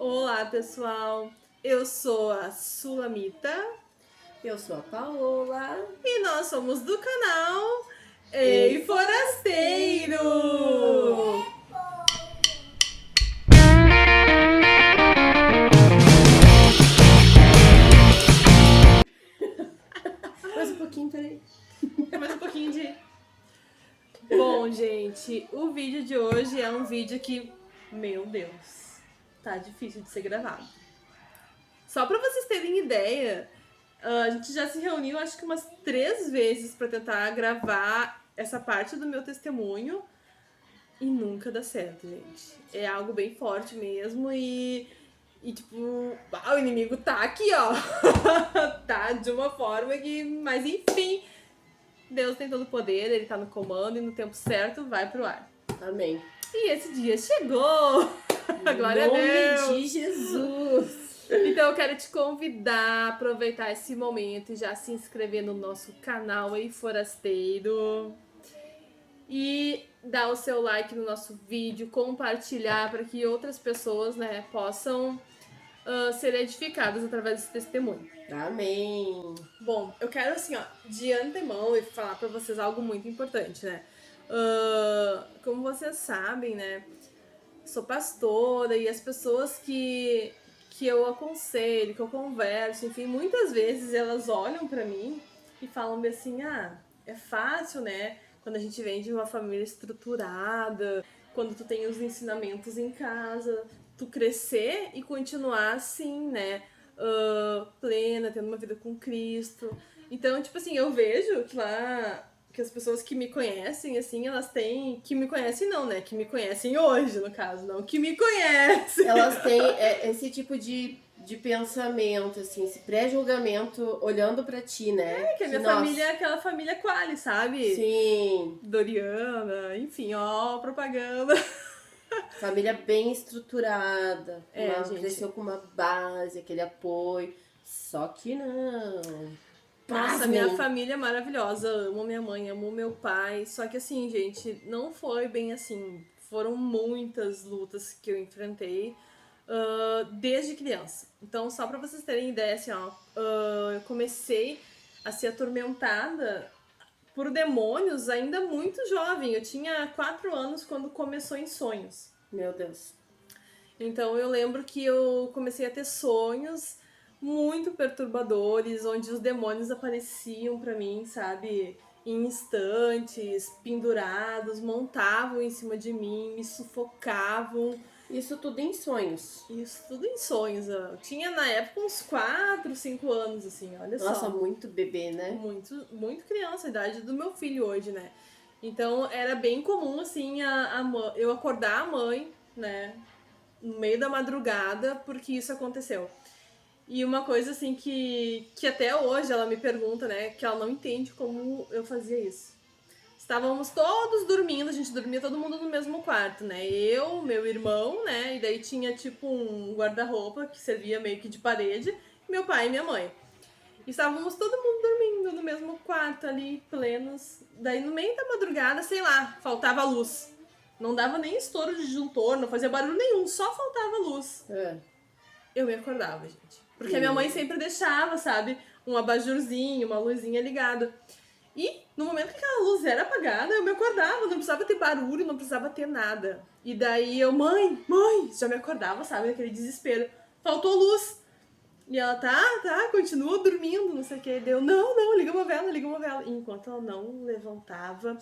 Olá, pessoal. Eu sou a Sulamita Eu sou a Paola. e nós somos do canal Ei, Ei Forasteiro! Mais um pouquinho, peraí. Mais um pouquinho de... Bom, gente, o vídeo de hoje é um vídeo que, meu Deus, tá difícil de ser gravado. Só pra vocês terem ideia, a gente já se reuniu acho que umas 3 vezes pra tentar gravar essa parte do meu testemunho. E nunca dá certo, gente. É algo bem forte mesmo e tipo, o inimigo tá aqui, ó. Tá de uma forma que, mas enfim, Deus tem todo o poder, ele tá no comando e no tempo certo vai pro ar. Amém. E esse dia chegou! Glória a Deus! Em nome de Jesus. Então eu quero te convidar a aproveitar esse momento e já se inscrever no nosso canal Ei Forasteiro. E dar o seu like no nosso vídeo, compartilhar para que outras pessoas, né, possam ser edificadas através desse testemunho. Amém. Bom, eu quero assim, ó, de antemão falar para vocês algo muito importante, né? Como vocês sabem, né, sou pastora e as pessoas que eu aconselho, que eu converso, enfim, muitas vezes elas olham para mim e falam assim, é fácil, né? Quando a gente vem de uma família estruturada, quando tu tem os ensinamentos em casa, tu crescer e continuar assim, né? Plena, tendo uma vida com Cristo. Então, tipo assim, eu vejo que lá que as pessoas que me conhecem, assim, elas têm... Que me conhecem não, né? Que me conhecem hoje, no caso, não que me conhecem. Elas têm esse tipo de pensamento, assim, esse pré-julgamento olhando pra ti, né? Que a minha família é aquela família Quali, sabe? Sim. Doriana, enfim, ó, propaganda. Família bem estruturada. Gente. Cresceu com uma base, aquele apoio. Só que não. Nossa, minha família é maravilhosa. Amo minha mãe, amo meu pai. Só que assim, gente, não foi bem assim. Foram muitas lutas que eu enfrentei desde criança. Então, só pra vocês terem ideia, assim, ó, eu comecei a ser atormentada por demônios ainda muito jovem. Eu tinha 4 anos quando começou em sonhos. Meu Deus. Então eu lembro que eu comecei a ter sonhos muito perturbadores, onde os demônios apareciam pra mim, sabe? Em instantes, pendurados, montavam em cima de mim, me sufocavam. Isso tudo em sonhos. Isso tudo em sonhos. Eu tinha na época uns 4, 5 anos, assim, olha só. Nossa, muito bebê, né? Muito, muito criança, a idade do meu filho hoje, né? Então era bem comum, assim, eu acordar a mãe, né? No meio da madrugada, porque isso aconteceu. E uma coisa, assim, que até hoje ela me pergunta, né? Que ela não entende como eu fazia isso. Estávamos todos dormindo, a gente dormia todo mundo no mesmo quarto, né? Eu, meu irmão, né? E daí tinha tipo um guarda-roupa que servia meio que de parede, meu pai e minha mãe. E estávamos todo mundo dormindo no mesmo quarto ali, plenos. Daí no meio da madrugada, sei lá, faltava luz. Não dava nem estouro de disjuntor, não fazia barulho nenhum, só faltava luz. Eu me acordava, gente. Porque a minha mãe sempre deixava, sabe, um abajurzinho, uma luzinha ligada. E no momento que aquela luz era apagada, eu me acordava, não precisava ter barulho, não precisava ter nada. E daí eu, mãe, já me acordava, sabe, naquele desespero. Faltou luz. E ela, tá, continua dormindo, não sei o que. Deu, não, liga uma vela. E enquanto ela não levantava,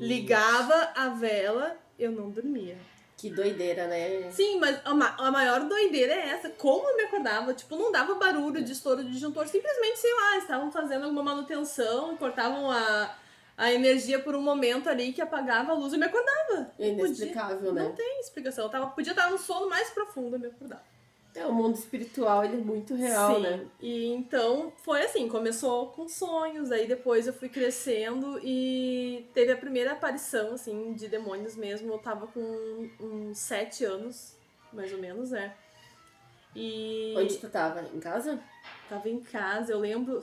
ligava a vela, eu não dormia. Que doideira, né? Sim, mas a maior doideira é essa. Como eu me acordava, tipo, não dava barulho de estouro de disjuntor. Simplesmente, sei lá, estavam fazendo alguma manutenção, cortavam a energia por um momento ali que apagava a luz e eu me acordava. É inexplicável, né? Não tem explicação. Podia estar no sono mais profundo e me acordava. O mundo espiritual, ele é muito real, Sim. né? E então foi assim, começou com sonhos, aí depois eu fui crescendo e teve a primeira aparição, assim, de demônios mesmo. Eu tava com uns 7 anos, mais ou menos, né? E... Onde tu tava? Em casa? Tava em casa, eu lembro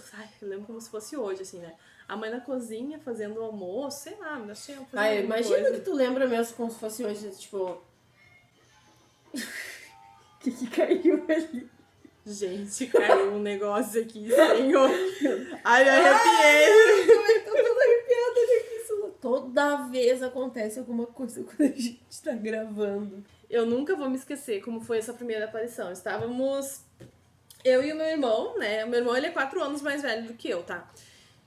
como se fosse hoje, assim, né? A mãe na cozinha fazendo o almoço, sei lá, nós tínhamos Imagina que tu lembra mesmo como se fosse hoje, tipo... que caiu ali? Gente, caiu um negócio aqui, senhor. Ai, me arrepiei. Eu tô toda arrepiada aqui. Toda vez acontece alguma coisa quando a gente tá gravando. Eu nunca vou me esquecer como foi essa primeira aparição. Estávamos eu e o meu irmão, né? O meu irmão, ele é 4 anos mais velho do que eu, tá?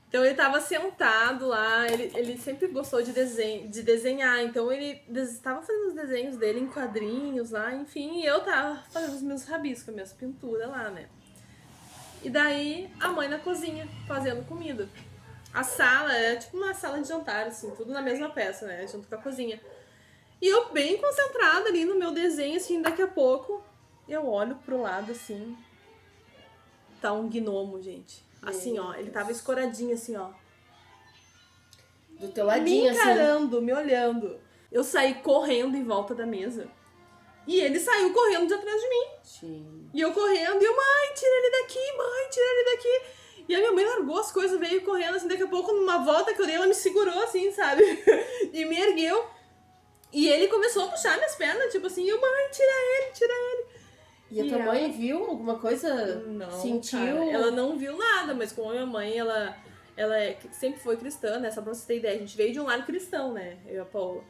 Então ele tava sentado lá, ele sempre gostou de desenhar, então ele estava fazendo os desenhos dele em quadrinhos lá, enfim, e eu tava fazendo os meus rabiscos, minhas pinturas lá, né? E daí a mãe na cozinha, fazendo comida. A sala é tipo uma sala de jantar, assim, tudo na mesma peça, né? Junto com a cozinha. E eu bem concentrada ali no meu desenho, assim, daqui a pouco eu olho pro lado, assim, tá um gnomo, gente. Assim, ó, ele tava escoradinho, assim, ó. Do teu ladinho, Me assim. encarando, me olhando. Eu saí correndo em volta da mesa. E ele saiu correndo de atrás de mim. Sim. E eu correndo, e eu, mãe, tira ele daqui, mãe, tira ele daqui. E a minha mãe largou as coisas, veio correndo, assim, daqui a pouco, numa volta que eu dei, ela me segurou, assim, sabe? E me ergueu. E ele começou a puxar minhas pernas, tipo assim, eu, mãe, tira ele, tira ele. E a tua mãe viu alguma coisa? Não, Sentiu? cara, ela não viu nada, mas como a minha mãe, ela sempre foi cristã, né? Só pra você ter ideia, a gente veio de um lar cristão, né? Eu e a Paula.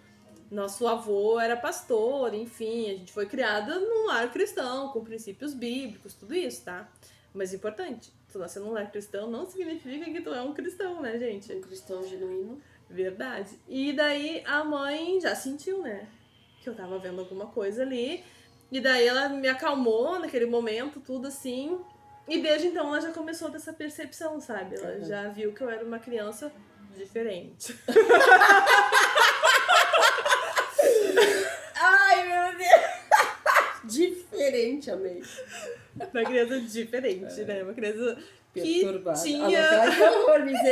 Nosso avô era pastor, enfim, a gente foi criada num lar cristão, com princípios bíblicos, tudo isso, tá? Mas importante, tu nascer num lar cristão não significa que tu é um cristão, né, gente? Um cristão genuíno. Verdade. E daí a mãe já sentiu, né? Que eu tava vendo alguma coisa ali. E daí ela me acalmou naquele momento, tudo assim. E desde então ela já começou a ter essa percepção, sabe? Ela já viu que eu era uma criança diferente. Ai, meu Deus! Diferente, amei. Uma criança diferente, né? Uma criança Perturbada. que tinha...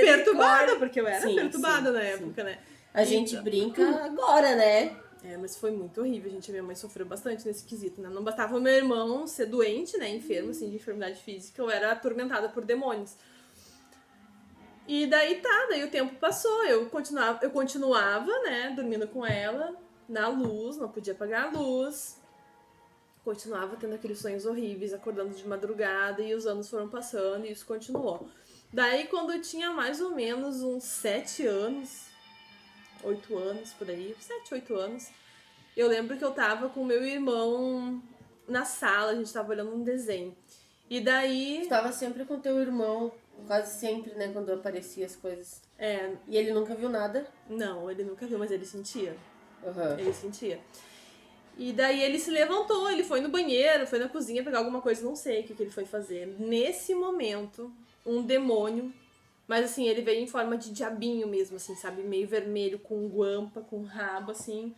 Perturbada, porque eu era perturbada na época, né? A gente brinca agora, né? É, mas foi muito horrível, gente. A minha mãe sofreu bastante nesse quesito, né? Não bastava o meu irmão ser doente, né? Enfermo, assim, de enfermidade física. Eu era atormentada por demônios. E daí daí o tempo passou. Eu continuava, né? Dormindo com ela, na luz, não podia apagar a luz. Continuava tendo aqueles sonhos horríveis, acordando de madrugada. E os anos foram passando e isso continuou. Daí, quando eu tinha mais ou menos uns 7 anos... 8 anos, por aí, 7, 8 anos. Eu lembro que eu tava com o meu irmão na sala, a gente tava olhando um desenho. E daí... Tu tava sempre com teu irmão, quase sempre, né, quando aparecia as coisas. É... E ele nunca viu nada? Não, ele nunca viu, mas ele sentia. Uhum. Ele sentia. E daí ele se levantou, ele foi no banheiro, foi na cozinha pegar alguma coisa, não sei o que ele foi fazer. Nesse momento, um demônio... Mas, assim, ele veio em forma de diabinho mesmo, assim, sabe? Meio vermelho, com guampa, com rabo, assim.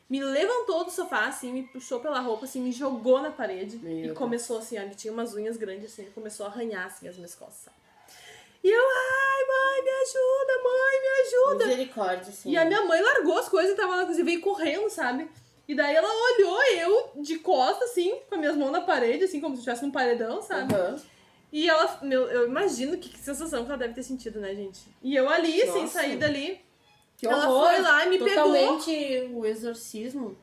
Me levantou do sofá, assim, me puxou pela roupa, assim, me jogou na parede. Começou, assim, ele tinha umas unhas grandes, assim, ele começou a arranhar, assim, as minhas costas, sabe? E eu, ai, mãe, me ajuda, mãe, me ajuda. Misericórdia, sim. E a minha mãe largou as coisas e tava na cozinha, veio correndo, sabe? E daí ela olhou eu de costas, assim, com as minhas mãos na parede, assim, como se estivesse num paredão, sabe? E ela, eu imagino que sensação que ela deve ter sentido, né, gente? E eu ali, sem sair dali, que ela horror. foi lá e me Totalmente pegou. o exorcismo.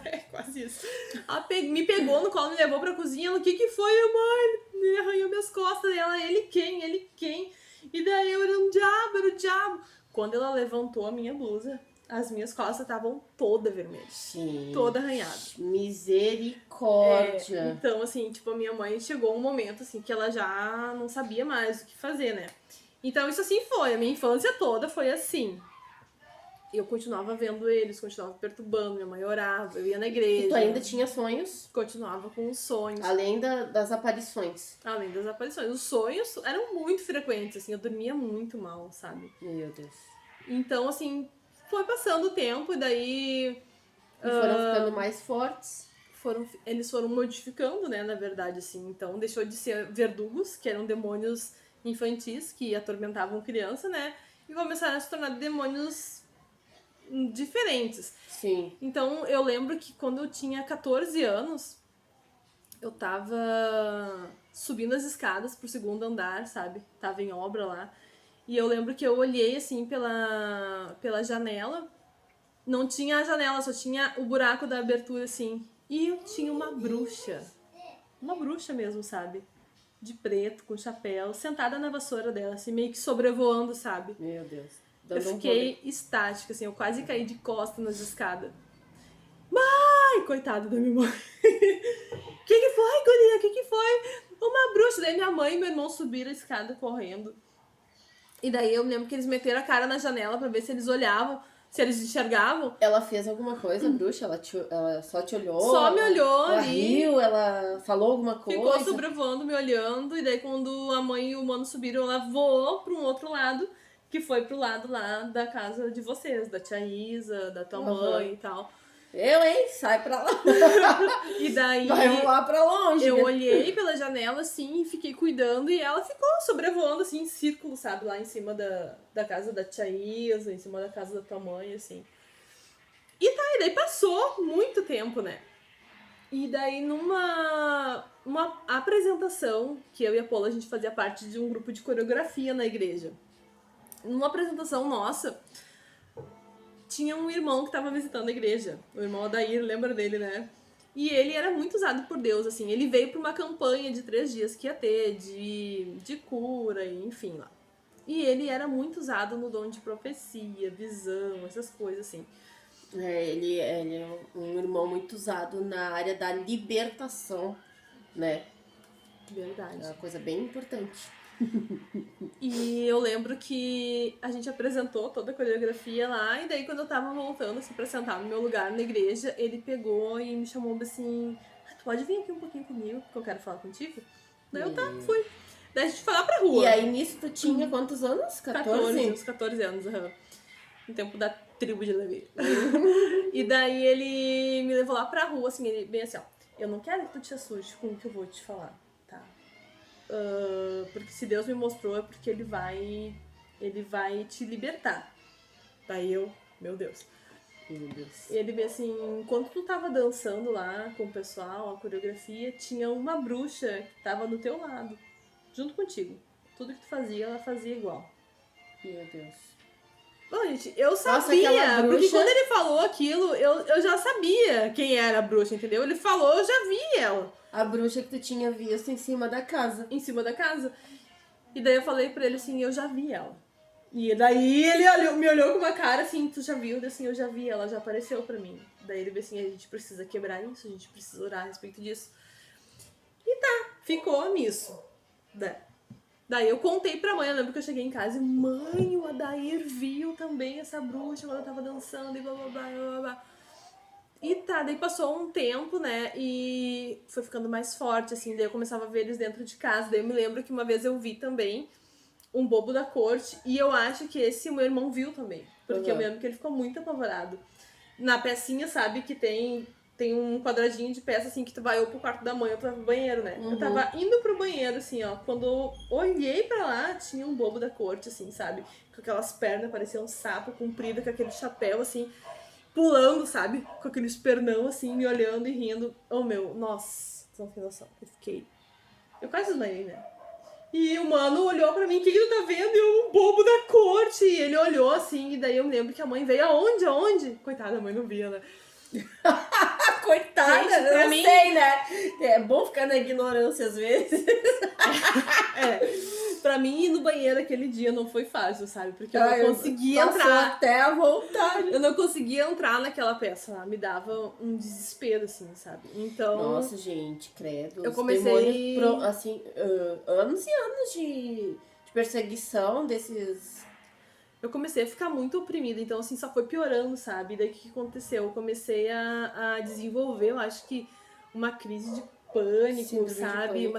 É, quase isso. Ela me pegou no colo, me levou pra cozinha. Ela, o que foi, mãe? Ele arranhou minhas costas. E ela, ele quem? E daí eu era um diabo, era o diabo. Quando ela levantou a minha blusa, as minhas costas estavam toda vermelhas. Sim. Toda arranhada. Misericórdia. Então, assim, tipo, a minha mãe chegou um momento, assim, que ela já não sabia mais o que fazer, né? Então, isso assim foi. A minha infância toda foi assim. Eu continuava vendo eles, continuava perturbando, minha mãe orava, eu ia na igreja. E tu ainda tinha sonhos? Continuava com os sonhos. Além das aparições. Além das aparições. Os sonhos eram muito frequentes, assim, eu dormia muito mal, sabe? Meu Deus. Então, assim, foi passando o tempo e daí... E foram ficando mais fortes. Eles foram modificando, né, na verdade, assim. Então, deixou de ser verdugos, que eram demônios infantis que atormentavam criança, né? E começaram a se tornar demônios diferentes. Sim. Então, eu lembro que quando eu tinha 14 anos, eu tava subindo as escadas pro 2º andar, sabe? Tava em obra lá. E eu lembro que eu olhei, assim, pela janela. Não tinha a janela, só tinha o buraco da abertura, assim. E eu tinha uma bruxa mesmo, sabe? De preto, com chapéu, sentada na vassoura dela, assim, meio que sobrevoando, sabe? Meu Deus. Eu Dando um fiquei estática, assim, eu quase caí de costas nas escadas. Ai, coitada da minha mãe. Que foi, guria? Que foi? Uma bruxa. Daí minha mãe e meu irmão subiram a escada correndo. E daí eu lembro que eles meteram a cara na janela pra ver se eles olhavam, se eles enxergavam. Ela fez alguma coisa, bruxa? Ela só te olhou? Só me olhou ela ali. riu? Ela falou alguma coisa? Ficou sobrevoando, me olhando. E daí quando a mãe e o mano subiram, ela voou pra um outro lado, que foi pro lado lá da casa de vocês, da tia Isa, da tua mãe e tal. Eu, hein? Sai pra lá. E daí Vai voar pra longe. eu olhei pela janela, assim, e fiquei cuidando. E ela ficou sobrevoando, assim, em círculo, sabe? Lá em cima da casa da tia Isa, em cima da casa da tua mãe, assim. E daí passou muito tempo, né? E daí numa apresentação, que eu e a Paula, a gente fazia parte de um grupo de coreografia na igreja. Numa apresentação nossa, tinha um irmão que tava visitando a igreja. O irmão Adair, lembra dele, né? E ele era muito usado por Deus, assim. Ele veio pra uma campanha de 3 dias que ia ter, de cura, e enfim, lá. E ele era muito usado no dom de profecia, visão, essas coisas, assim. Ele é um irmão muito usado na área da libertação, né? Verdade. É uma coisa bem importante. E eu lembro que a gente apresentou toda a coreografia lá, e daí quando eu tava voltando, assim, pra sentar no meu lugar na igreja, ele pegou e me chamou assim, tu pode vir aqui um pouquinho comigo, que eu quero falar contigo? Daí eu, fui. Daí a gente foi lá pra rua. E aí nisso tu tinha quantos anos? 14? Uns 14 anos, no tempo da tribo de Levi. E daí ele me levou lá pra rua, assim, ele bem assim, ó, eu não quero que tu te assuste com o que eu vou te falar, tá? Porque se Deus me mostrou é porque ele vai te libertar. Daí eu, meu Deus. Ele bem assim, enquanto tu tava dançando lá com o pessoal, a coreografia, tinha uma bruxa que tava do teu lado, junto contigo. Tudo que tu fazia, ela fazia igual. Meu Deus. Bom, gente, eu sabia, aquela bruxa... porque quando ele falou aquilo, eu já sabia quem era a bruxa, entendeu? Ele falou, eu já vi ela. A bruxa que tu tinha visto em cima da casa. Em cima da casa. E daí eu falei pra ele assim, eu já vi ela. E daí ele me olhou com uma cara assim, tu já viu? Eu assim, eu já vi, ela já apareceu pra mim. Daí ele disse assim, a gente precisa quebrar isso, a gente precisa orar a respeito disso. E tá, ficou nisso. Daí eu contei pra mãe, eu lembro que eu cheguei em casa e, mãe, o Adair viu também essa bruxa quando eu tava dançando e blá blá blá blá blá. E tá, daí passou um tempo, né, e foi ficando mais forte, assim, daí eu começava a ver eles dentro de casa. Daí eu me lembro que uma vez eu vi também um bobo da corte, e eu acho que esse o meu irmão viu também, porque eu me lembro que ele ficou muito apavorado. Na pecinha, sabe, que tem um quadradinho de peça, assim, que tu vai ou pro quarto da mãe ou pro banheiro, né? Eu tava indo pro banheiro, assim, ó, quando eu olhei pra lá, tinha um bobo da corte, assim, sabe? Com aquelas pernas, parecia um sapo comprido, com aquele chapéu, assim, pulando, sabe? Com aqueles pernão, assim, me olhando e rindo. Oh, meu, nossa, tu não tem noção. Eu quase desmaiei, né? E o mano olhou pra mim, o que tu tá vendo? E eu, um bobo da corte. E ele olhou, assim, e daí eu me lembro que a mãe veio, aonde? Coitada, a mãe não via, né? Coitada, gente, eu mim... sei, né? É bom ficar na ignorância às vezes. Pra mim ir no banheiro aquele dia não foi fácil, sabe? Porque eu não conseguia entrar. Até a vontade. Eu não conseguia entrar naquela peça lá. Me dava um desespero, assim, sabe? Então... Nossa, gente, credo. Eu comecei... assim, anos e anos de perseguição desses... Eu comecei a ficar muito oprimida, então assim, só foi piorando, sabe? Daí o que aconteceu? Eu comecei a desenvolver, eu acho que uma crise de pânico, síndrome sabe? De pânico.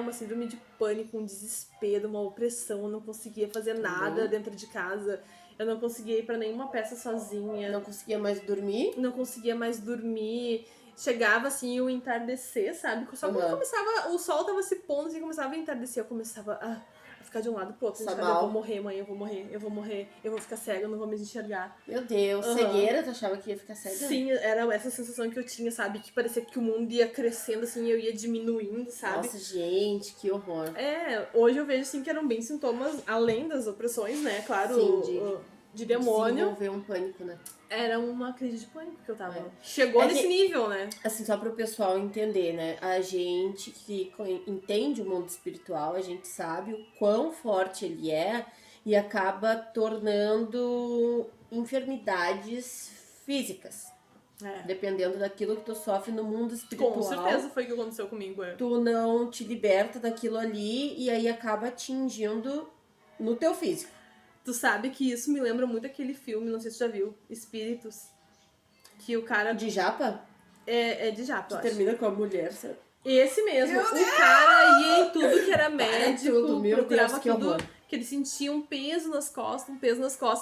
Uma síndrome de pânico, um desespero, uma opressão. Eu não conseguia fazer nada dentro de casa. Eu não conseguia ir pra nenhuma peça sozinha. Não conseguia mais dormir? Não conseguia mais dormir. Chegava assim o entardecer, sabe? Só quando começava, o sol tava se pondo, assim, começava a entardecer, eu começava a ficar de um lado pro outro. Eu vou morrer, mãe, eu vou morrer, eu vou ficar cega, eu não vou me enxergar. Meu Deus, cegueira, tu achava que ia ficar cega? Sim, era essa sensação que eu tinha, sabe? Que parecia que o mundo ia crescendo, assim, eu ia diminuindo, sabe? Nossa, gente, que horror. Hoje eu vejo, assim, que eram bem sintomas, além das opressões, né? Claro, Sim, de demônio. Desenvolver um pânico, né? Era uma crise de pânico que eu tava. Chegou É nesse que- nível, né? Assim, só pro pessoal entender, né? A gente que entende o mundo espiritual, a gente sabe o quão forte ele é e acaba tornando enfermidades físicas. É. Dependendo daquilo que tu sofre no mundo espiritual. Com certeza foi o que aconteceu comigo. Tu não te liberta daquilo ali e aí acaba atingindo no teu físico. Tu sabe que isso me lembra muito aquele filme, não sei se tu já viu, Espíritos. Que o cara. De japa? É de japa, eu Tu acho. termina com a mulher, sabe? Esse mesmo. O cara ia em tudo que era médico, tudo, meu procurava Deus, que tudo, horror. que ele sentia um peso nas costas.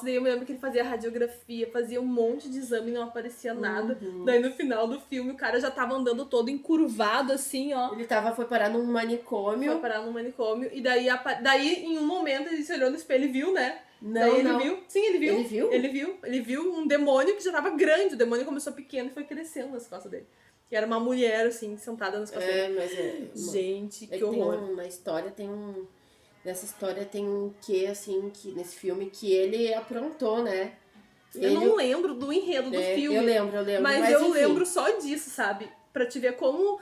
Daí eu me lembro que ele fazia radiografia, fazia um monte de exame e não aparecia nada. Daí no final do filme o cara já tava andando todo encurvado assim, ó. Ele foi parar num manicômio. Foi parar no manicômio. E daí em um momento, ele se olhou no espelho e viu, né? Não, daí ele não. viu. Sim, ele viu. Ele viu? Ele viu um demônio que já tava grande. O demônio começou pequeno e foi crescendo nas costas dele. E era uma mulher, assim, sentada nas costas dele. Mas Gente, é que horror. na história tem um... Nessa história tem um quê, assim, que nesse filme que ele aprontou, né? Eu não lembro do enredo do filme. Eu lembro. Mas eu enfim. lembro só disso, sabe? Pra te ver como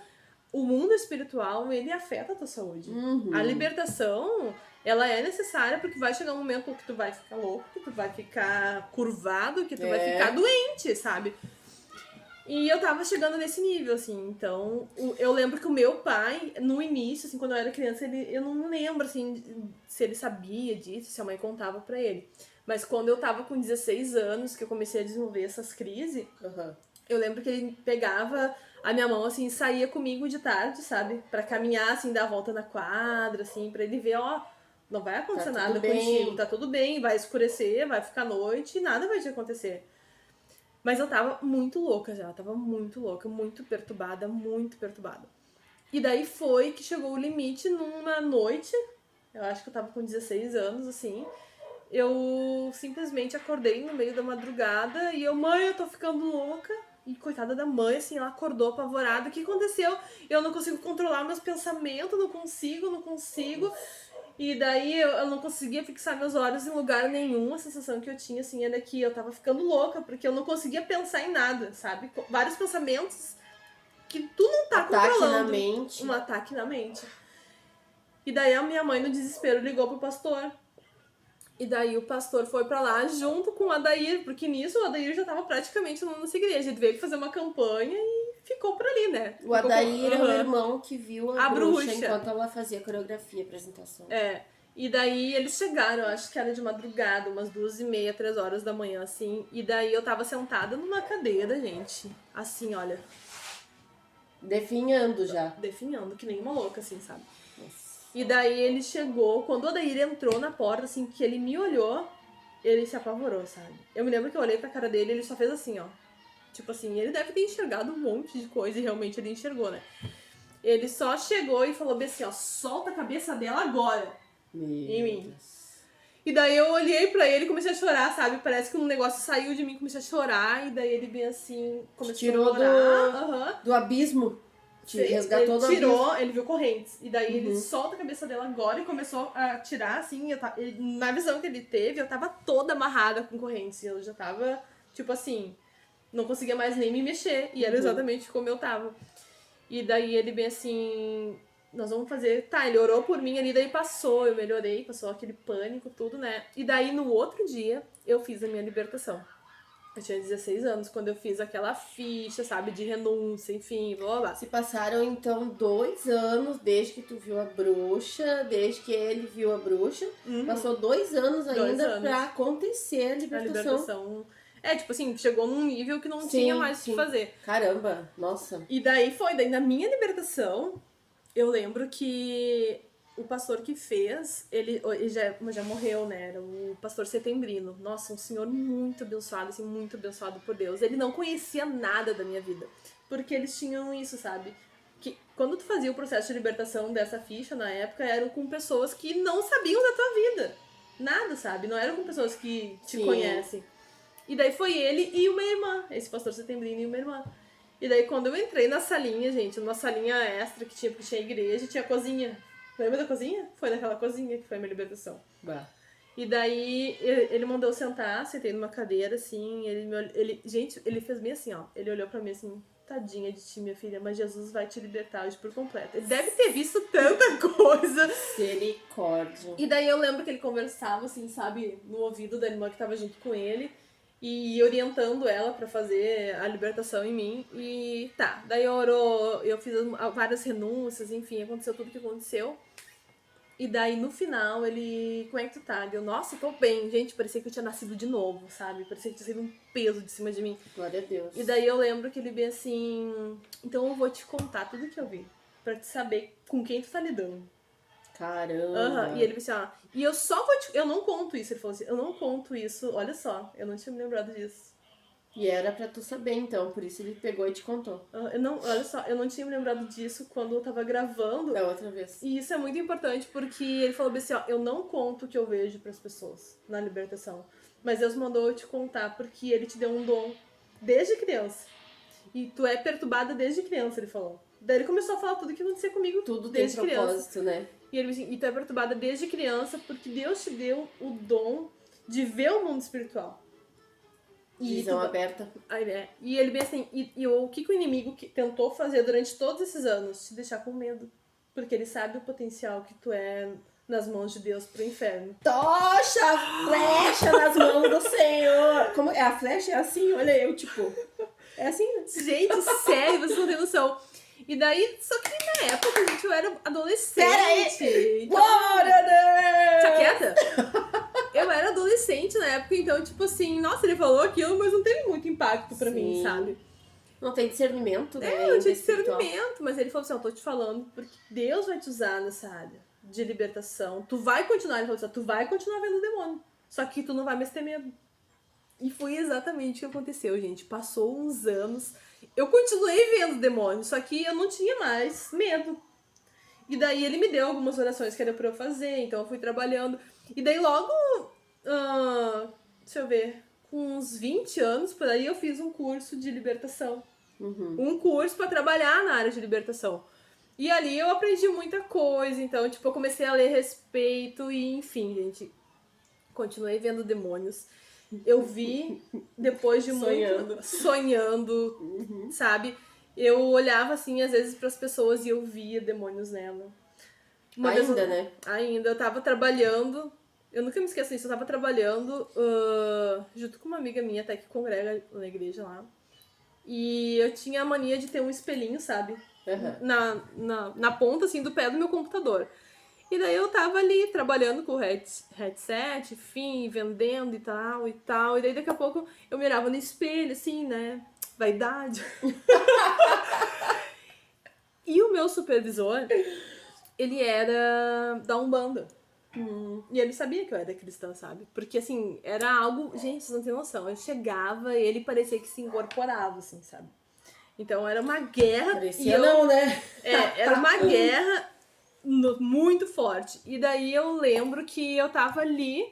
o mundo espiritual, ele afeta a tua saúde. A libertação, ela é necessária porque vai chegar um momento que tu vai ficar louco, que tu vai ficar curvado, que tu vai ficar doente, sabe? E eu tava chegando nesse nível, assim, então eu lembro que o meu pai, no início, assim, quando eu era criança, eu não lembro, assim, se ele sabia disso, se a mãe contava pra ele. Mas quando eu tava com 16 anos, que eu comecei a desenvolver essas crises, eu lembro que ele pegava a minha mão, assim, e saía comigo de tarde, sabe? Pra caminhar, assim, dar a volta na quadra, assim, pra ele ver, ó, não vai acontecer nada contigo, tá tudo bem, vai escurecer, vai ficar noite e nada vai te acontecer. Mas eu tava muito louca já, tava muito louca, muito perturbada, muito perturbada. E daí foi que chegou o limite numa noite, eu acho que eu tava com 16 anos, assim, eu simplesmente acordei no meio da madrugada e mãe, eu tô ficando louca. E coitada da mãe, assim, ela acordou apavorada. O que aconteceu? Eu não consigo controlar meus pensamentos, não consigo. E daí eu não conseguia fixar meus olhos em lugar nenhum. A sensação que eu tinha, assim, era que eu tava ficando louca, porque eu não conseguia pensar em nada, sabe? Vários pensamentos que tu não tá controlando. Um ataque na mente. E daí a minha mãe, no desespero, ligou pro pastor. E daí o pastor foi pra lá junto com o Adair, porque nisso o Adair já tava praticamente na nossa igreja. Ele veio fazer uma campanha e ficou por ali, né? O Adair é o irmão que viu a bruxa enquanto ela fazia a coreografia, a apresentação. E daí eles chegaram, acho que era de madrugada, umas 2h30, 3 horas da manhã, assim. E daí eu tava sentada numa cadeira, gente, assim, olha. Definhando já. Definhando, que nem uma louca, assim, sabe? Nossa. E daí ele chegou, quando o Adair entrou na porta, assim, que ele me olhou, ele se apavorou, sabe? Eu me lembro que eu olhei pra cara dele e ele só fez assim, ó. Tipo assim, ele deve ter enxergado um monte de coisa e realmente ele enxergou, né? Ele só chegou e falou bem assim, ó, solta a cabeça dela agora. Em mim. E daí eu olhei pra ele e comecei a chorar, sabe? Parece que um negócio saiu de mim, comecei a chorar. E daí ele bem assim, começou a chorar. Do abismo. Te resgatou do abismo. Ele viu correntes. E daí ele solta a cabeça dela agora e começou a tirar, assim. Na visão que ele teve, eu tava toda amarrada com correntes. E eu já tava, tipo assim, não conseguia mais nem me mexer. E era exatamente como eu tava. E daí ele bem assim... Nós vamos fazer... Tá, ele orou por mim ali, daí passou, eu melhorei, passou aquele pânico, tudo, né? E daí, no outro dia, eu fiz a minha libertação. Eu tinha 16 anos, quando eu fiz aquela ficha, sabe, de renúncia, enfim, blá, blá, blá. Se passaram, então, 2 anos desde que tu viu a bruxa, desde que ele viu a bruxa. Passou 2 anos ainda pra acontecer a libertação. Tipo assim, chegou num nível que não tinha mais o que fazer. Caramba, nossa. E daí na minha libertação... Eu lembro que o pastor que fez, ele já morreu, né? Era o pastor Setembrino. Nossa, um senhor muito abençoado, assim, muito abençoado por Deus. Ele não conhecia nada da minha vida. Porque eles tinham isso, sabe? Que quando tu fazia o processo de libertação dessa ficha, na época, eram com pessoas que não sabiam da tua vida. Nada, sabe? Não eram com pessoas que te conhecem. E daí foi ele e uma irmã, esse pastor Setembrino e uma irmã. E daí, quando eu entrei na salinha, gente, numa salinha extra que tinha, porque tinha igreja, tinha cozinha. Lembra da cozinha? Foi naquela cozinha que foi a minha libertação. E daí ele mandou eu sentar, sentei numa cadeira, assim, gente, ele fez bem assim, ó. Ele olhou pra mim assim, tadinha de ti, minha filha, mas Jesus vai te libertar hoje por completo. Ele deve ter visto tanta coisa. Misericórdia. E daí eu lembro que ele conversava, assim, sabe, no ouvido da irmã que tava junto com ele. E orientando ela pra fazer a libertação em mim. E tá, daí eu fiz várias renúncias, enfim, aconteceu tudo o que aconteceu. E daí, no final, ele... Como é que tu tá? Eu, nossa, tô bem. Gente, parecia que eu tinha nascido de novo, sabe? Parecia que tinha sido um peso de cima de mim. Glória a Deus. E daí eu lembro que ele bem assim... Então eu vou te contar tudo que eu vi. Pra te saber com quem tu tá lidando. Caramba. E ele disse assim, ó... E eu só vou te... Eu não conto isso. Ele falou assim, eu não conto isso. Olha só, eu não tinha me lembrado disso. E era pra tu saber, então. Por isso ele pegou e te contou. Olha só, eu não tinha me lembrado disso quando eu tava gravando. Da outra vez. E isso é muito importante porque ele falou assim, ó, eu não conto o que eu vejo pras pessoas na libertação. Mas Deus mandou eu te contar porque ele te deu um dom desde criança. E tu é perturbada desde criança, ele falou. Daí ele começou a falar tudo que acontecia comigo Tudo desde tem propósito, criança. né? E ele disse assim, e tu é perturbada desde criança porque Deus te deu o dom de ver o mundo espiritual. Visão aberta. E ele bem assim, o que o inimigo tentou fazer durante todos esses anos? Te deixar com medo. Porque ele sabe o potencial que tu é nas mãos de Deus pro inferno. Tocha a flecha nas mãos do Senhor. Como é? A flecha é assim? Olha eu, tipo... É assim, né? Gente, sério, vocês não têm noção. E daí, só que na época, gente, eu era adolescente. Pera aí! Então... Glória a Deus! Tá quieta? Eu era adolescente na época, então, tipo assim, nossa, ele falou aquilo, mas não teve muito impacto pra mim, sabe? Não tem discernimento, né? Não tinha discernimento, mas ele falou assim, eu tô te falando, porque Deus vai te usar nessa área de libertação. Tu vai continuar, ele falou assim, tu vai continuar vendo o demônio, só que tu não vai mais ter medo. E foi exatamente o que aconteceu, gente. Passou uns anos, eu continuei vendo o demônio, só que eu não tinha mais medo. E daí ele me deu algumas orações que era pra eu fazer, então eu fui trabalhando. E daí logo, deixa eu ver, com uns 20 anos, por aí eu fiz um curso de libertação. Um curso pra trabalhar na área de libertação. E ali eu aprendi muita coisa, então, tipo, eu comecei a ler respeito e, enfim, gente, continuei vendo demônios. Eu vi, depois de muito... Sonhando, sabe? Eu olhava, assim, às vezes pras pessoas e eu via demônios nela. Né? Ainda. Eu tava trabalhando... Eu nunca me esqueço disso. Eu tava trabalhando junto com uma amiga minha, até que congrega na igreja lá. E eu tinha a mania de ter um espelhinho, sabe? Na ponta, assim, do pé do meu computador. E daí eu tava ali, trabalhando com o headset, enfim, vendendo e tal, e tal. E daí daqui a pouco eu mirava no espelho, assim, né? Vaidade. E o meu supervisor, ele era da Umbanda. E ele sabia que eu era cristã, sabe? Porque, assim, era algo... Gente, vocês não têm noção. Eu chegava e ele parecia que se incorporava, assim, sabe? Então, era uma guerra... Parecia né? Era uma guerra muito forte. E daí eu lembro que eu tava ali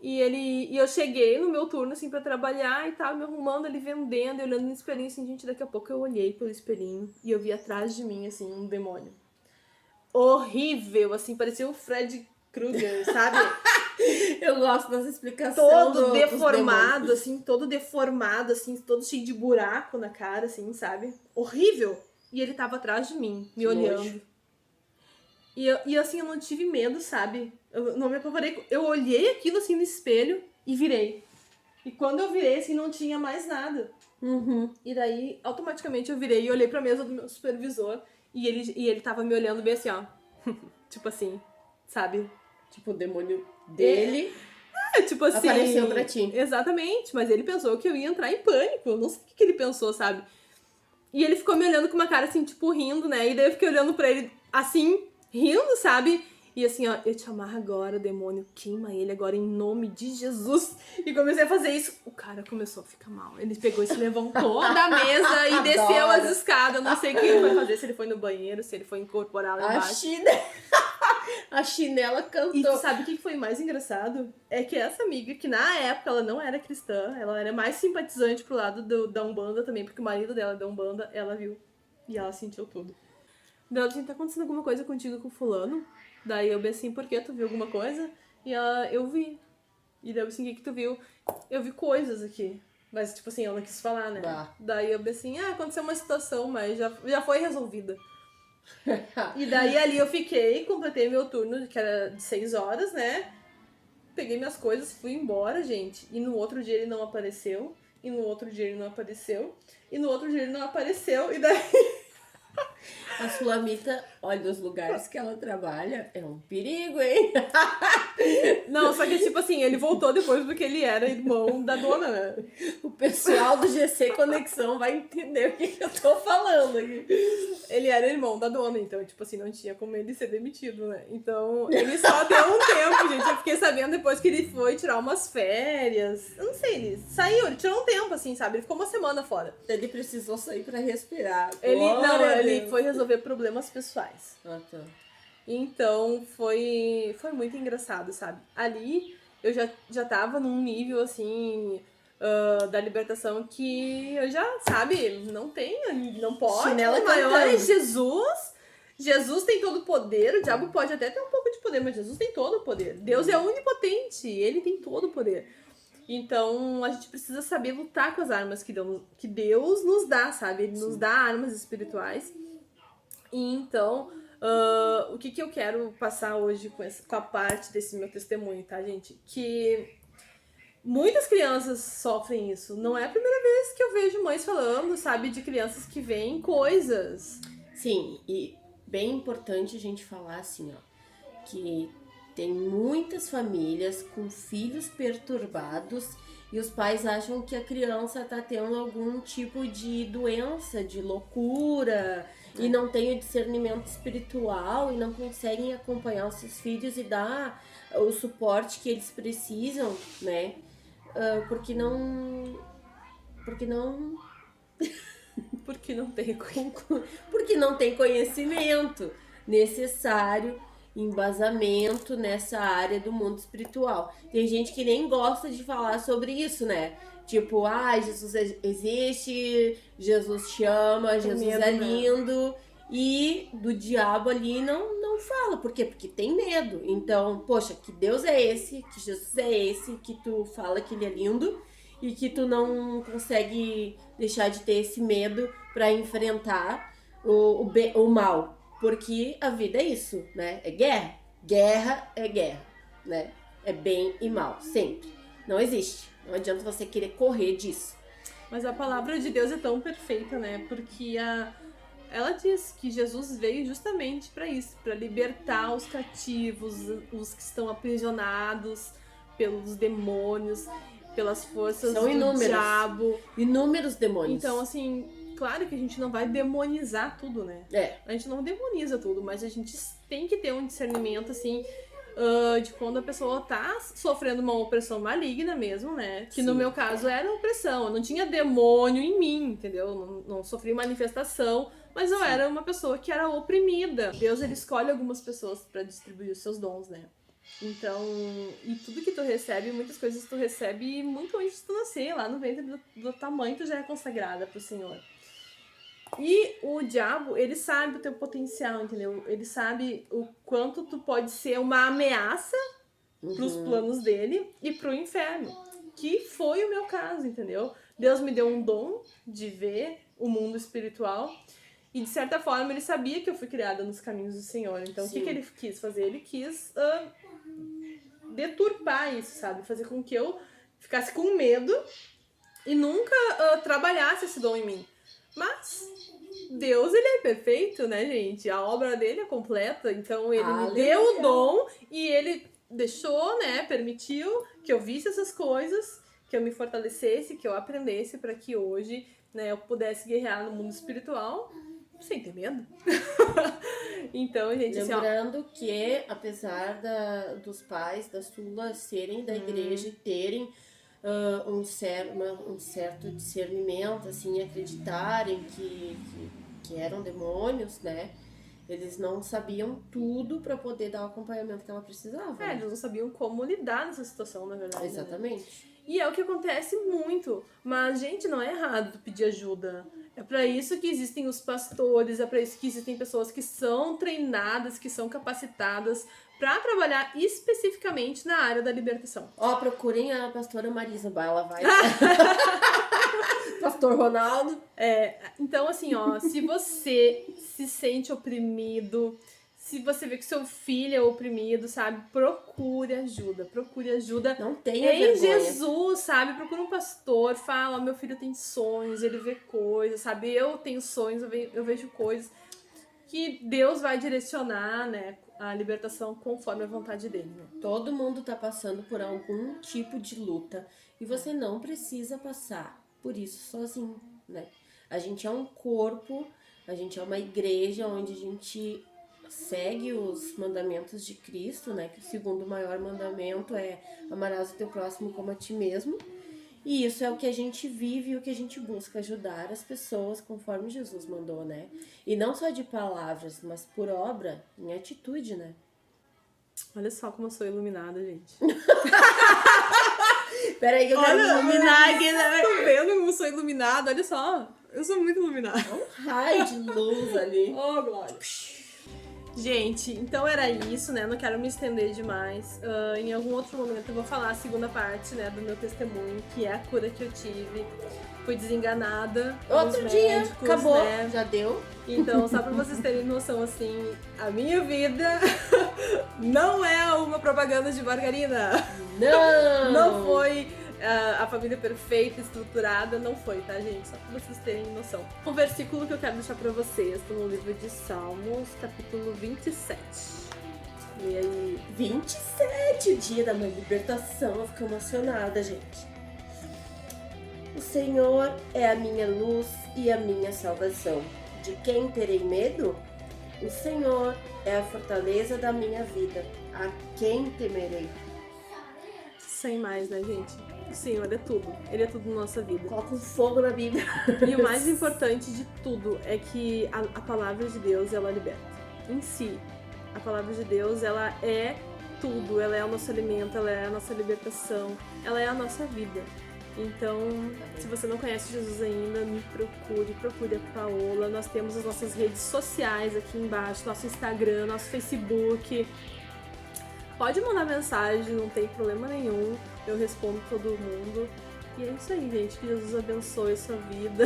e eu cheguei no meu turno, assim, pra trabalhar e tal, me arrumando ali, vendendo, e olhando no espelhinho, assim, gente, daqui a pouco eu olhei pelo espelhinho e eu vi atrás de mim, assim, um demônio. Horrível, assim, parecia o Fred Krueger, sabe? Eu gosto dessa explicação. Todo deformado, assim, todo cheio de buraco na cara, assim, sabe? Horrível. E ele tava atrás de mim, me olhando. E assim, eu não tive medo, sabe? Eu não me apavorei. Eu olhei aquilo, assim, no espelho e virei. E quando eu virei, assim, não tinha mais nada. E daí, automaticamente, eu virei e olhei pra mesa do meu supervisor. E ele tava me olhando bem assim, ó. Tipo assim, sabe? Tipo, o demônio dele tipo assim... apareceu pra ti. Exatamente, mas ele pensou que eu ia entrar em pânico. Eu não sei o que ele pensou, sabe? E ele ficou me olhando com uma cara assim, tipo, rindo, né? E daí eu fiquei olhando pra ele, assim, rindo, sabe? E assim, ó, eu te amarro agora, demônio, queima ele agora em nome de Jesus. E comecei a fazer isso. O cara começou a ficar mal. Ele pegou e se levantou da mesa e desceu as escadas. Eu não sei o que ele foi fazer, se ele foi no banheiro, se ele foi incorporar lá embaixo. A chinela cantou. E tu sabe o que foi mais engraçado? É que essa amiga, que na época ela não era cristã, ela era mais simpatizante pro lado da Umbanda também, porque o marido dela é da Umbanda, ela viu. E ela sentiu tudo. Daí ela disse, tá acontecendo alguma coisa contigo com fulano? Daí eu bem assim, por quê? Tu viu alguma coisa? E ela, eu vi. E daí eu assim, o que tu viu? Eu vi coisas aqui. Mas, tipo assim, ela não quis falar, né? Bah. Daí eu pensei assim, aconteceu uma situação, mas já foi resolvida. E daí ali eu fiquei, completei meu turno, que era de 6 horas, né? Peguei minhas coisas, fui embora, gente. E no outro dia ele não apareceu. E no outro dia ele não apareceu. E no outro dia ele não apareceu. E daí A Sulamita, olha, os lugares que ela trabalha, é um perigo, hein? não, só que tipo assim, ele voltou depois porque ele era irmão da dona, né? O pessoal do GC Conexão vai entender o que eu tô falando aqui. Ele era irmão da dona, então, tipo assim, não tinha como ele ser demitido, né? Então, ele só deu um tempo, gente. Eu fiquei sabendo depois que ele foi tirar umas férias. Eu não sei, ele saiu, ele tirou um tempo, assim, sabe? Ele ficou uma semana fora. Ele precisou sair pra respirar. Ele, não, Glória a ele Deus. foi resolver problemas pessoais. Ah, tá. Então, foi muito engraçado, sabe? Ali, eu já tava num nível, assim, da libertação que eu já, sabe, não tem, não pode. Chinela O maior é cantando. Jesus. Jesus tem todo o poder, o diabo pode até ter um pouco de poder, mas Jesus tem todo o poder. Deus é onipotente, ele tem todo o poder. Então, a gente precisa saber lutar com as armas que Deus nos dá, sabe? Ele nos dá armas espirituais. E então, o que eu quero passar hoje com a parte desse meu testemunho, tá, gente? Que muitas crianças sofrem isso. Não é a primeira vez que eu vejo mães falando, sabe, de crianças que veem coisas. Sim, e bem importante a gente falar assim, ó, que tem muitas famílias com filhos perturbados e os pais acham que a criança tá tendo algum tipo de doença, de loucura, e não tem o discernimento espiritual e não conseguem acompanhar os seus filhos e dar o suporte que eles precisam, né? Porque não Porque não tem porque não tem conhecimento necessário, embasamento nessa área do mundo espiritual. Tem gente que nem gosta de falar sobre isso, né? Tipo, Jesus existe, Jesus te ama, Jesus medo, é né? lindo. E do diabo ali não fala. Por quê? Porque tem medo. Então, poxa, que Deus é esse, que Jesus é esse, que tu fala que ele é lindo e que tu não consegue deixar de ter esse medo para enfrentar o mal. Porque a vida é isso, né? É guerra. Guerra é guerra, né? É bem e mal, sempre. Não existe. Não adianta você querer correr disso. Mas a palavra de Deus é tão perfeita, né? Porque ela diz que Jesus veio justamente para isso, para libertar os cativos, os que estão aprisionados pelos demônios, pelas forças São do inúmeros. diabo. Inúmeros demônios. Então, assim, claro que a gente não vai demonizar tudo, né? É. A gente não demoniza tudo, mas a gente tem que ter um discernimento, assim, de quando a pessoa tá sofrendo uma opressão maligna mesmo, né? Que no Sim. meu caso era opressão. Eu não tinha demônio em mim, entendeu? Não sofri manifestação, mas eu era uma pessoa que era oprimida. Deus, ele escolhe algumas pessoas pra distribuir os seus dons, né? Então, e tudo que tu recebe, muitas coisas tu recebe muito antes de tu nascer, lá no ventre do tamanho tu já é consagrada pro Senhor. E o diabo, ele sabe o teu potencial, entendeu? Ele sabe o quanto tu pode ser uma ameaça pros planos dele e pro inferno. Que foi o meu caso, entendeu? Deus me deu um dom de ver o mundo espiritual e, de certa forma, ele sabia que eu fui criada nos caminhos do Senhor. Então, o que ele quis fazer? Ele quis deturpar isso, sabe? Fazer com que eu ficasse com medo e nunca trabalhasse esse dom em mim. Mas Deus, ele é perfeito, né, gente? A obra dele é completa. Então, ele me deu o dom e ele deixou, né, permitiu que eu visse essas coisas, que eu me fortalecesse, que eu aprendesse para que hoje, né, eu pudesse guerrear no mundo espiritual sem ter medo. Então, gente, lembrando assim, que apesar dos pais da Sula serem da igreja e terem um certo discernimento, assim, acreditarem que eram demônios, né? Eles não sabiam tudo para poder dar o acompanhamento que ela precisava. Eles não sabiam como lidar nessa situação, na verdade. Exatamente. Né? E é o que acontece muito. Mas, gente, não é errado tu pedir ajuda. É para isso que existem os pastores, é para isso que existem pessoas que são treinadas, que são capacitadas para trabalhar especificamente na área da libertação. Ó, procurem a pastora Marisa, ela vai. Pastor Ronaldo. Então, assim, ó, se você se sente oprimido, se você vê que seu filho é oprimido, sabe? Procure ajuda. Não tenha em vergonha. Jesus, sabe? Procura um pastor, fala, meu filho tem sonhos, ele vê coisas, sabe? Eu tenho sonhos, eu vejo coisas que Deus vai direcionar, né? A libertação conforme a vontade dele, né? Todo mundo tá passando por algum tipo de luta e você não precisa passar por isso sozinho, né? A gente é um corpo, a gente é uma igreja onde a gente segue os mandamentos de Cristo, né? Que o segundo maior mandamento é amarás o teu próximo como a ti mesmo. E isso é o que a gente vive e o que a gente busca, ajudar as pessoas conforme Jesus mandou, né? E não só de palavras, mas por obra, em atitude, né? Olha só como eu sou iluminada, gente. Peraí que eu quero me iluminar aqui, né? Tô vendo como eu sou iluminada, olha só. Eu sou muito iluminada. Um raio de luz ali. Oh, glória. Gente, então era isso, né? Não quero me estender demais. Em algum outro momento eu vou falar a segunda parte, né, do meu testemunho, que é a cura que eu tive. Fui desenganada. Outro dia, médicos, acabou, né? já deu. Então, só pra vocês terem noção, assim, a minha vida não é uma propaganda de margarina. Não! Não foi a família perfeita, estruturada, não foi, tá, gente? Só pra vocês terem noção. O versículo que eu quero deixar pra vocês tá no livro de Salmos, capítulo 27. E aí... 27, o dia da minha libertação, eu fico emocionada, gente. O Senhor é a minha luz e a minha salvação. De quem terei medo? O Senhor é a fortaleza da minha vida. A quem temerei? Sem mais, né, gente? O Senhor é tudo. Ele é tudo na nossa vida. Coloca um fogo na Bíblia. E o mais importante de tudo é que a palavra de Deus, ela liberta. Em si, a palavra de Deus, ela é tudo. Ela é o nosso alimento, ela é a nossa libertação, ela é a nossa vida. Então, se você não conhece Jesus ainda, me procure a Paola. Nós temos as nossas redes sociais aqui embaixo, nosso Instagram, nosso Facebook. Pode mandar mensagem, não tem problema nenhum. Eu respondo todo mundo. E é isso aí, gente. Que Jesus abençoe a sua vida.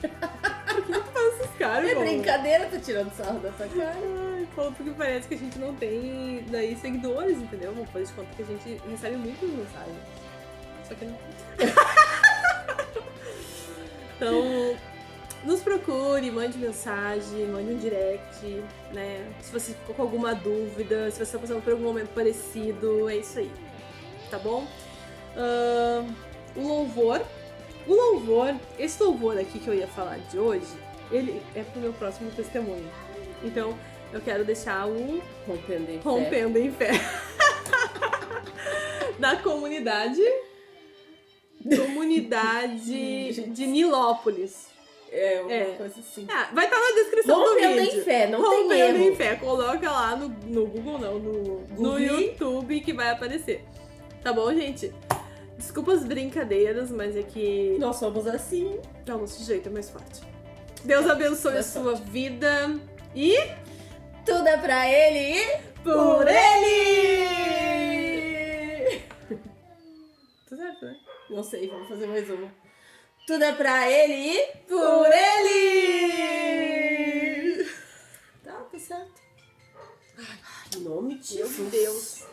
Por que faz esses caras, É Paola? brincadeira, tô tirando sarro da tua cara. Ai, Paola, porque parece que a gente não tem daí seguidores, entendeu? Vamos fazer de conta que a gente recebe muitas mensagens. Só que não. Então, nos procure, mande mensagem, mande um direct, né? Se você ficou com alguma dúvida, se você está passando por algum momento parecido, é isso aí, tá bom? O louvor, esse louvor aqui que eu ia falar de hoje, ele é pro meu próximo testemunho. Então, eu quero deixar o Rompendo em Fé. Rompendo em Fé da comunidade de Nilópolis. É uma coisa assim. Vai estar na descrição do Rompendo vídeo. em Fé, não tem Rompendo erro. em Fé. Coloca lá no Google, não, no Google. YouTube que vai aparecer. Tá bom, gente? Desculpa as brincadeiras, mas é que Nós somos assim. o nosso jeito é mais forte. Deus abençoe a sua vida e Tudo é pra Ele e por Ele! Tá certo, né? Não sei, vamos fazer mais uma. Tudo é pra Ele e Por Ele! Tá certo. Ai, em nome de Meu Jesus. Deus.